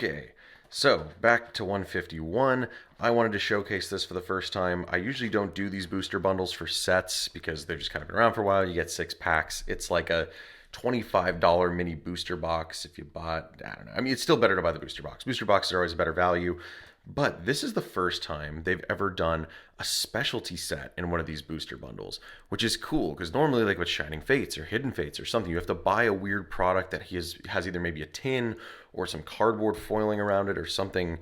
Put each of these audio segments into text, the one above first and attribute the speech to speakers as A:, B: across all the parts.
A: Okay, so back to 151. I wanted to showcase this for the first time. I usually don't do these booster bundles for sets because they've just kind of been around for a while. You get 6 packs. It's like a $25 mini booster box if you bought, I don't know. I mean, it's still better to buy the booster box. Booster boxes are always a better value. But this is the first time they've ever done a specialty set in one of these booster bundles, which is cool because normally, like with Shining Fates or Hidden Fates or something, you have to buy a weird product that has either maybe a tin or some cardboard foiling around it or something,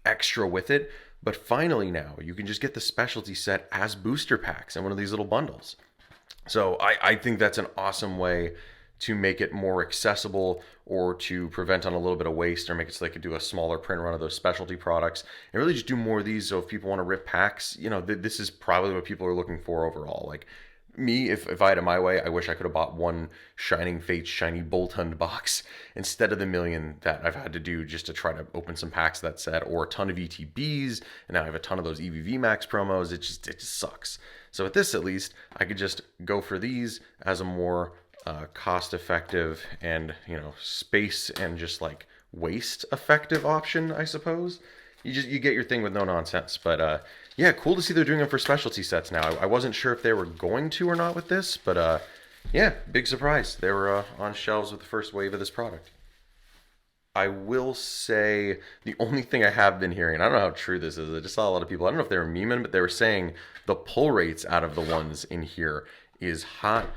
A: extra with it. But finally, now you can just get the specialty set as booster packs in one of these little bundles. So I think that's an awesome way to make it more accessible or to prevent on a little bit of waste or make it so they could do a smaller print run of those specialty products and really just do more of these. So if people want to rip packs, this is probably what people are looking for overall. Like me, if I had it my way, I wish I could have bought one Shining Fates Shiny Bolt Hunt box instead of the million that I've had to do just to try to open some packs of that set, or a ton of ETBs, and now I have a ton of those EVV Max promos. It just sucks. So with this, at least, I could just go for these as a more cost-effective and space and just like waste-effective option, I suppose. You get your thing with no nonsense, but yeah, cool to see they're doing them for specialty sets now. I wasn't sure if they were going to or not with this, but yeah, big surprise. They were on shelves with the first wave of this product. I will say the only thing I have been hearing, I don't know how true this is. I just saw a lot of people, I don't know if they were memeing, but they were saying the pull rates out of the ones in here is hot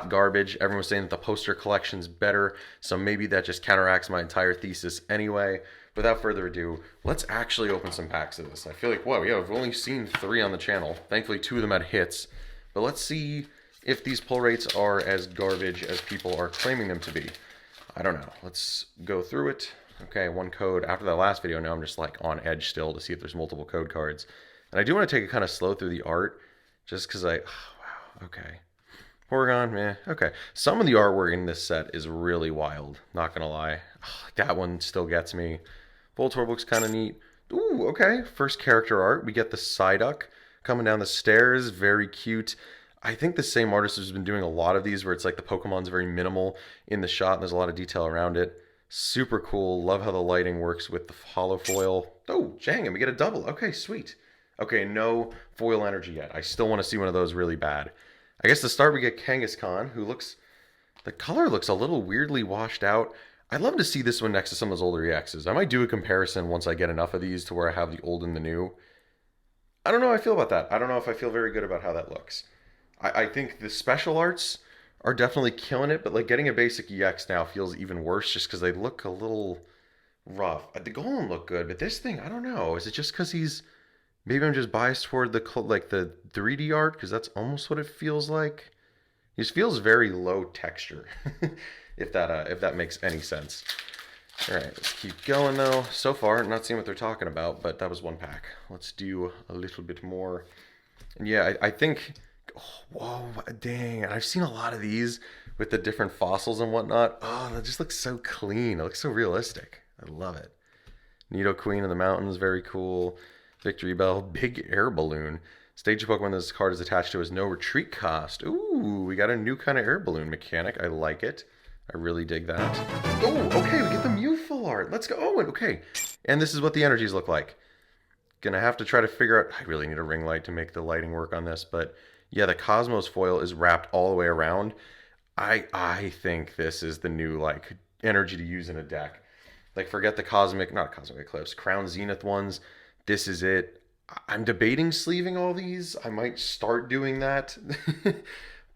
A: garbage. Everyone was saying that the poster collection's better, so maybe that just counteracts my entire thesis anyway. Without further ado, let's actually open some packs of this. I feel like, whoa, yeah, I've only seen 3 on the channel. Thankfully, 2 of them had hits. But let's see if these pull rates are as garbage as people are claiming them to be. I don't know. Let's go through it. Okay, 1 code. After that last video, now I'm just like on edge still to see if there's multiple code cards. And I do want to take it kind of slow through the art, just because oh, wow, okay. Porygon, okay. Some of the artwork in this set is really wild, not gonna lie. That one still gets me. Voltorb looks kind of neat. Ooh, okay. First character art. We get the Psyduck coming down the stairs. Very cute. I think the same artist has been doing a lot of these where it's like the Pokemon's very minimal in the shot and there's a lot of detail around it. Super cool. Love how the lighting works with the hollow foil. Oh, dang, and we get a double. Okay, sweet. Okay, no foil energy yet. I still want to see one of those really bad. I guess to start we get Kangaskhan, who looks... The color looks a little weirdly washed out. I'd love to see this one next to some of those older EXs. I might do a comparison once I get enough of these to where I have the old and the new. I don't know how I feel about that. I don't know if I feel very good about how that looks. I think the special arts are definitely killing it, but like getting a basic EX now feels even worse just because they look a little rough. The Golem looked good, but this thing, I don't know. Is it just because he's... Maybe I'm just biased toward the 3D art because that's almost what it feels like. It just feels very low texture, if that makes any sense. All right, let's keep going though. So far, not seeing what they're talking about, but that was 1 pack. Let's do a little bit more. And yeah, I think. Oh, whoa, dang! I've seen a lot of these with the different fossils and whatnot. Oh, that just looks so clean. It looks so realistic. I love it. Nidoqueen in the mountains, very cool. Victory Bell, big air balloon. Stage of Pokemon this card is attached to has no retreat cost. Ooh, we got a new kind of air balloon mechanic. I like it. I really dig that. Oh, okay, we get the Mew full art. Let's go. Oh, okay. And this is what the energies look like. Gonna have to try to figure out... I really need a ring light to make the lighting work on this, but yeah, the Cosmos foil is wrapped all the way around. I think this is the new, like, energy to use in a deck. Like, forget the not Cosmic Eclipse, Crown Zenith ones. This is it. I'm debating sleeving all these. I might start doing that.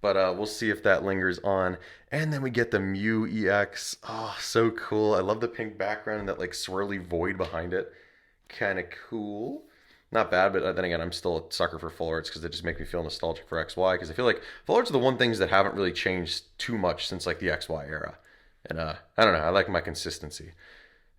A: But we'll see if that lingers on. And then we get the Mew EX. Oh, so cool. I love the pink background and that like swirly void behind it. Kind of cool. Not bad, but then again, I'm still a sucker for full arts because they just make me feel nostalgic for XY. Because I feel like full arts are the one things that haven't really changed too much since like the XY era. And I don't know. I like my consistency.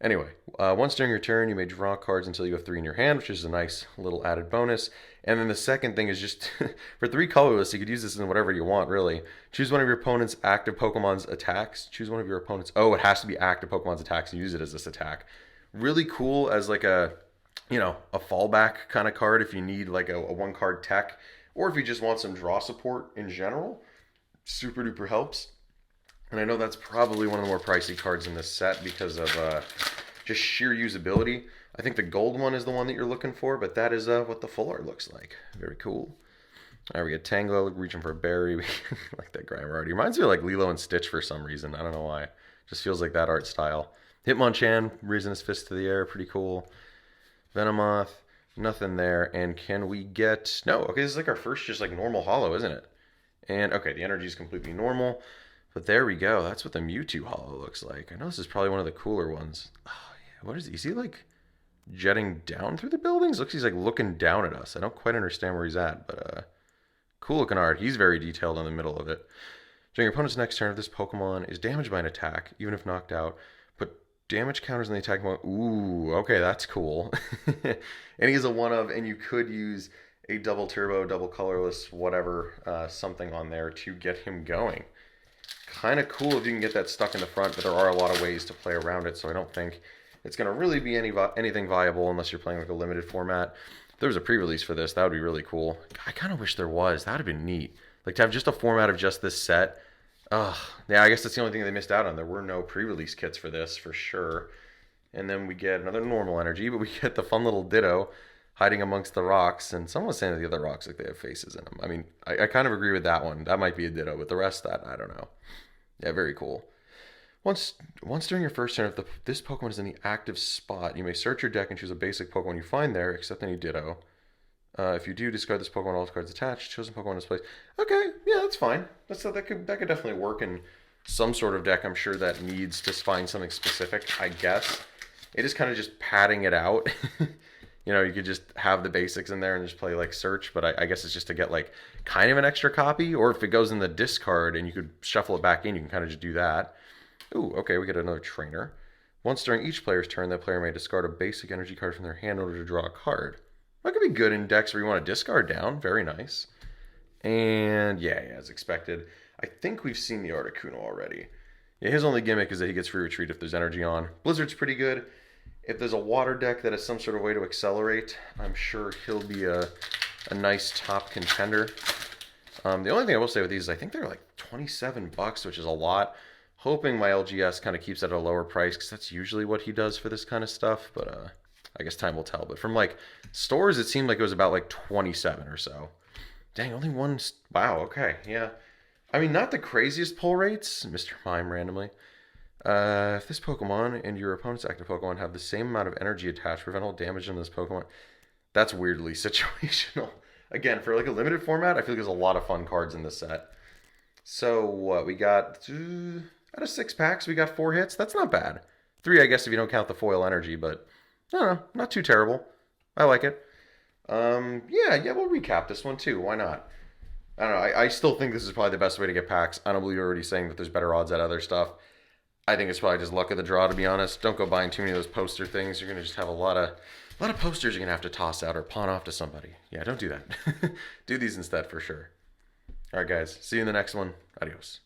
A: Anyway, once during your turn, you may draw cards until you have 3 in your hand, which is a nice little added bonus. And then the second thing is just, for 3 colorless, you could use this in whatever you want, really. Choose one of your opponent's active Pokemon's attacks. Choose one of your opponent's... Oh, it has to be active Pokemon's attacks and use it as this attack. Really cool as like a fallback kind of card if you need like a 1-card tech. Or if you just want some draw support in general. Super duper helps. And I know that's probably one of the more pricey cards in this set because of just sheer usability. I think the gold one is the one that you're looking for, but that is what the full art looks like. Very cool. All right, we get Tango reaching for a berry. Like that Grime already. Reminds me of like Lilo and Stitch for some reason. I don't know why. Just feels like that art style. Hitmonchan raising his fist to the air. Pretty cool. Venomoth. Nothing there. And can we get... No, okay, this is like our first just like normal holo, isn't it? And okay, the energy is completely normal. But there we go. That's what the Mewtwo holo looks like. I know this is probably one of the cooler ones. Oh, yeah. What is he? Is he like jetting down through the buildings? Looks like he's like looking down at us. I don't quite understand where he's at, but cool looking art. He's very detailed in the middle of it. During your opponent's next turn, if this Pokemon is damaged by an attack, even if knocked out, put damage counters on the attack. Ooh, okay, that's cool. And he's a one of, and you could use a double turbo, double colorless, whatever, something on there to get him going. Kind of cool if you can get that stuck in the front, but there are a lot of ways to play around it, so I don't think it's going to really be anything viable unless you're playing like a limited format. If there was a pre-release for this, that would be really cool. I kind of wish there was. That would have been neat. Like to have just a format of just this set. Ugh. Yeah, I guess that's the only thing they missed out on. There were no pre-release kits for this, for sure. And then we get another normal energy, but we get the fun little Ditto hiding amongst the rocks. And someone was saying that the other rocks, like they have faces in them. I mean, I kind of agree with that one. That might be a Ditto, but the rest of that, I don't know. Yeah, very cool. Once during your first turn, if this Pokemon is in the active spot, you may search your deck and choose a basic Pokemon you find there, except any Ditto. If you do, discard this Pokemon, all its cards attached. Chosen Pokemon is placed. Okay, yeah, that's fine. That could definitely work in some sort of deck. I'm sure that needs to find something specific. I guess it is kind of just padding it out. You know, you could just have the basics in there and just play like search. But I guess it's just to get like kind of an extra copy, or if it goes in the discard and you could shuffle it back in, you can kind of just do that. Ooh, okay, we get another trainer. Once during each player's turn, that player may discard a basic energy card from their hand in order to draw a card. That could be good in decks where you want to discard down. Very nice. And yeah, as expected. I think we've seen the Articuno already. Yeah, his only gimmick is that he gets free retreat if there's energy on. Blizzard's pretty good. If there's a water deck that has some sort of way to accelerate, I'm sure he'll be a nice top contender. The only thing I will say with these is I think they're like $27, which is a lot. Hoping my LGS kind of keeps it at a lower price because that's usually what he does for this kind of stuff. But I guess time will tell. But from like stores, it seemed like it was about like 27 or so. Dang, only one. Wow, okay, yeah. I mean, not the craziest pull rates, Mr. Mime randomly. If this Pokemon and your opponent's active Pokemon have the same amount of energy attached, prevent all damage on this Pokemon. That's weirdly situational. Again, for like a limited format, I feel like there's a lot of fun cards in this set. So what, we got, out of 6 packs, we got 4 hits. That's not bad. 3, I guess, if you don't count the foil energy, but I don't know, not too terrible. I like it. Yeah, we'll recap this one too. Why not? I don't know. I still think this is probably the best way to get packs. I don't believe you're already saying that there's better odds at other stuff. I think it's probably just luck of the draw, to be honest. Don't go buying too many of those poster things. You're gonna just have a lot of posters you're gonna have to toss out or pawn off to somebody. Yeah, don't do that. Do these instead for sure. All right, guys. See you in the next one. Adios.